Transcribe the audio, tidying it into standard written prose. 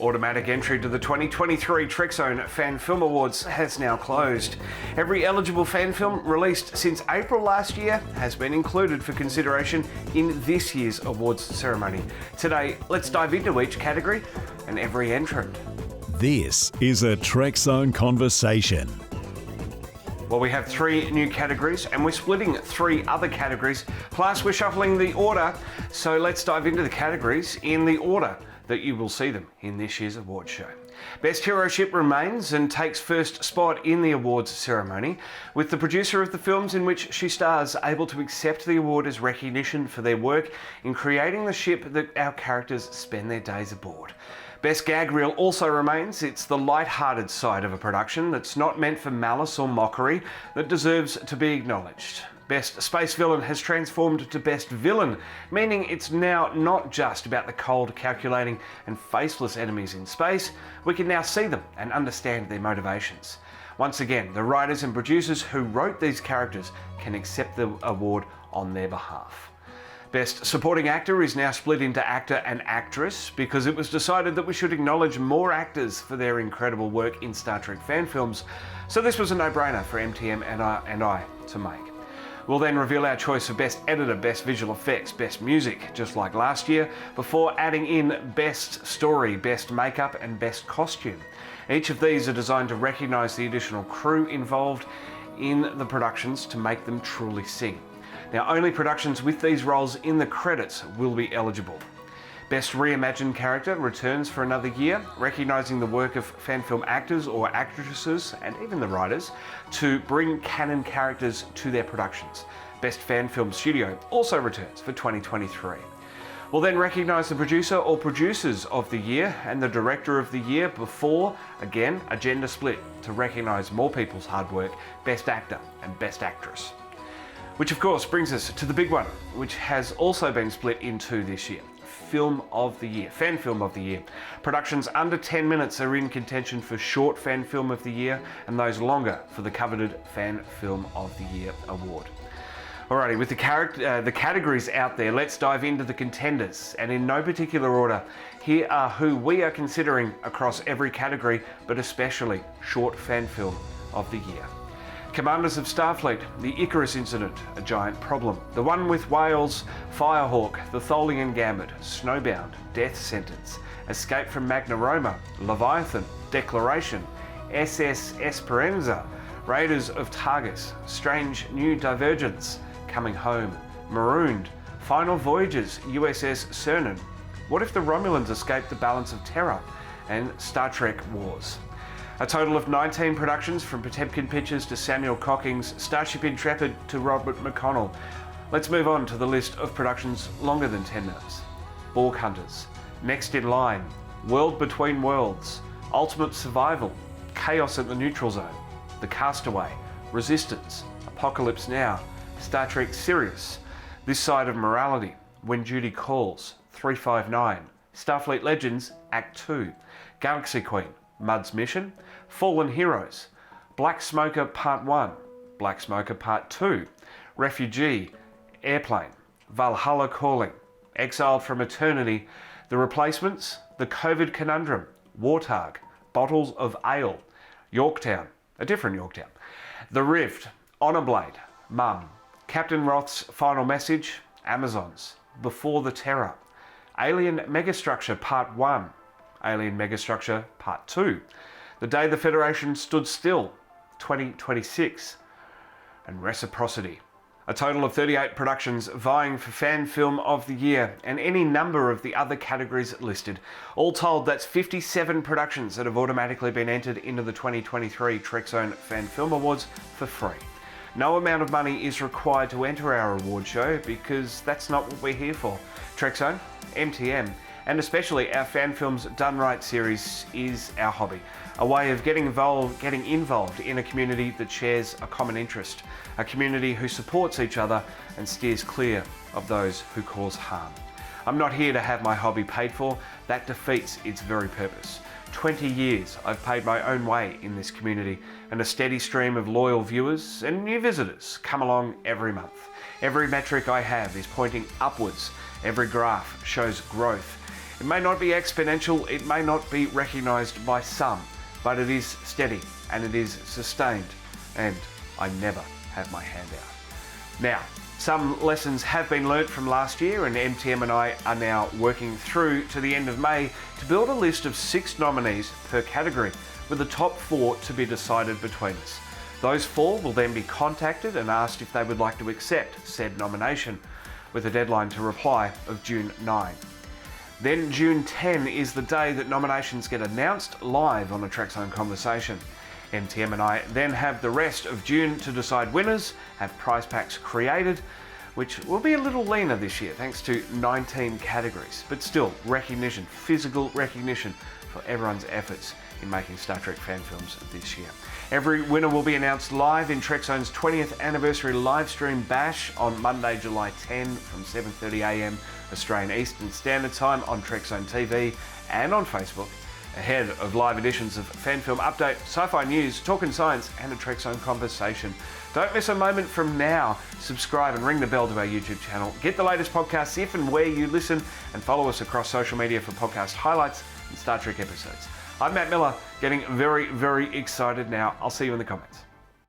Automatic entry to the 2023 TrekZone Fan Film Awards has now closed. Every eligible fan film released since April last year has been included for consideration in this year's awards ceremony. Today, let's dive into each category and every entrant. This is a TrekZone conversation. Well, we have 3 new categories and we're splitting 3 other categories, plus we're shuffling the order. So let's dive into the categories in the order that you will see them in this year's awards show. Best Hero Ship remains and takes first spot in the awards ceremony, with the producer of the films in which she stars able to accept the award as recognition for their work in creating the ship that our characters spend their days aboard. Best Gag Reel also remains. It's the light-hearted side of a production that's not meant for malice or mockery that deserves to be acknowledged. Best Space Villain has transformed to Best Villain, meaning it's now not just about the cold, calculating and faceless enemies in space. We can now see them and understand their motivations. Once again, the writers and producers who wrote these characters can accept the award on their behalf. Best Supporting Actor is now split into actor and actress because it was decided that we should acknowledge more actors for their incredible work in Star Trek fan films. So this was a no-brainer for MTM and I to make. We'll then reveal our choice of Best Editor, Best Visual Effects, Best Music, just like last year, before adding in Best Story, Best Makeup and Best Costume. Each of these are designed to recognise the additional crew involved in the productions to make them truly sing. Now, only productions with these roles in the credits will be eligible. Best Reimagined Character returns for another year, recognising the work of fan film actors or actresses, and even the writers, to bring canon characters to their productions. Best Fan Film Studio also returns for 2023. We'll then recognise the producer or producers of the year and the director of the year before, again, a gender split to recognise more people's hard work, Best Actor and Best Actress. Which of course brings us to the big one, which has also been split in 2 this year. Film of the Year, Fan Film of the Year. Productions under 10 minutes are in contention for Short Fan Film of the Year, and those longer for the coveted Fan Film of the Year award. Alrighty, with the categories out there, let's dive into the contenders. And in no particular order, here are who we are considering across every category, but especially Short Fan Film of the Year. Commanders of Starfleet, The Icarus Incident, A Giant Problem, The One with Wales, Firehawk, The Tholian Gambit, Snowbound, Death Sentence, Escape from Magna Roma, Leviathan, Declaration, SS Esperanza, Raiders of Targus, Strange New Divergence, Coming Home, Marooned, Final Voyages, USS Cernan, What If the Romulans Escaped the Balance of Terror, and Star Trek Wars. A total of 19 productions, from Potemkin Pictures to Samuel Cocking's Starship Intrepid to Robert McConnell. Let's move on to the list of productions longer than 10 minutes. Borg Hunters, Next in Line, World Between Worlds, Ultimate Survival, Chaos at the Neutral Zone, The Castaway, Resistance, Apocalypse Now, Star Trek Sirius, This Side of Morality, When Duty Calls, 359, Starfleet Legends Act 2, Galaxy Queen, Mudd's Mission, Fallen Heroes, Black Smoker Part 1, Black Smoker Part 2, Refugee, Airplane, Valhalla Calling, Exiled from Eternity, The Replacements, The COVID Conundrum, Warthog, Bottles of Ale, Yorktown, a different Yorktown, The Rift, Honor Blade, Mum, Captain Roth's Final Message, Amazons, Before the Terror, Alien Megastructure Part 1, Alien Megastructure Part 2, The Day the Federation Stood Still, 2026, and Reciprocity. A total of 38 productions vying for Fan Film of the Year and any number of the other categories listed. All told, that's 57 productions that have automatically been entered into the 2023 TrekZone Fan Film Awards for free. No amount of money is required to enter our award show because that's not what we're here for. TrekZone, MTM, and especially our Fan Films Done Right series is our hobby, a way of getting involved in a community that shares a common interest, a community who supports each other and steers clear of those who cause harm. I'm not here to have my hobby paid for. That defeats its very purpose. 20 years I've paid my own way in this community, and a steady stream of loyal viewers and new visitors come along every month. Every metric I have is pointing upwards. Every graph shows growth. It may not be exponential, it may not be recognised by some, but it is steady and it is sustained, and I never have my hand out. Now, some lessons have been learnt from last year, and MTM and I are now working through to the end of May to build a list of 6 nominees per category, with the top 4 to be decided between us. Those 4 will then be contacted and asked if they would like to accept said nomination, with a deadline to reply of June 9. Then June 10 is the day that nominations get announced live on a Trackzone Conversation. MTM and I then have the rest of June to decide winners, have prize packs created, which will be a little leaner this year thanks to 19 categories, but still recognition, physical recognition for everyone's efforts in making Star Trek fan films this year. Every winner will be announced live in Trackzone's 20th anniversary live stream bash on Monday, July 10 from 7:30am Australian Eastern Standard Time on Trackzone TV and on Facebook, ahead of live editions of Fan Film Update, Sci-Fi News, Talkin' Science and a Trackzone Conversation. Don't miss a moment from now. Subscribe and ring the bell to our YouTube channel. Get the latest podcasts if and where you listen, and follow us across social media for podcast highlights and Star Trek episodes. I'm Matt Miller, getting very, very excited now. I'll see you in the comments.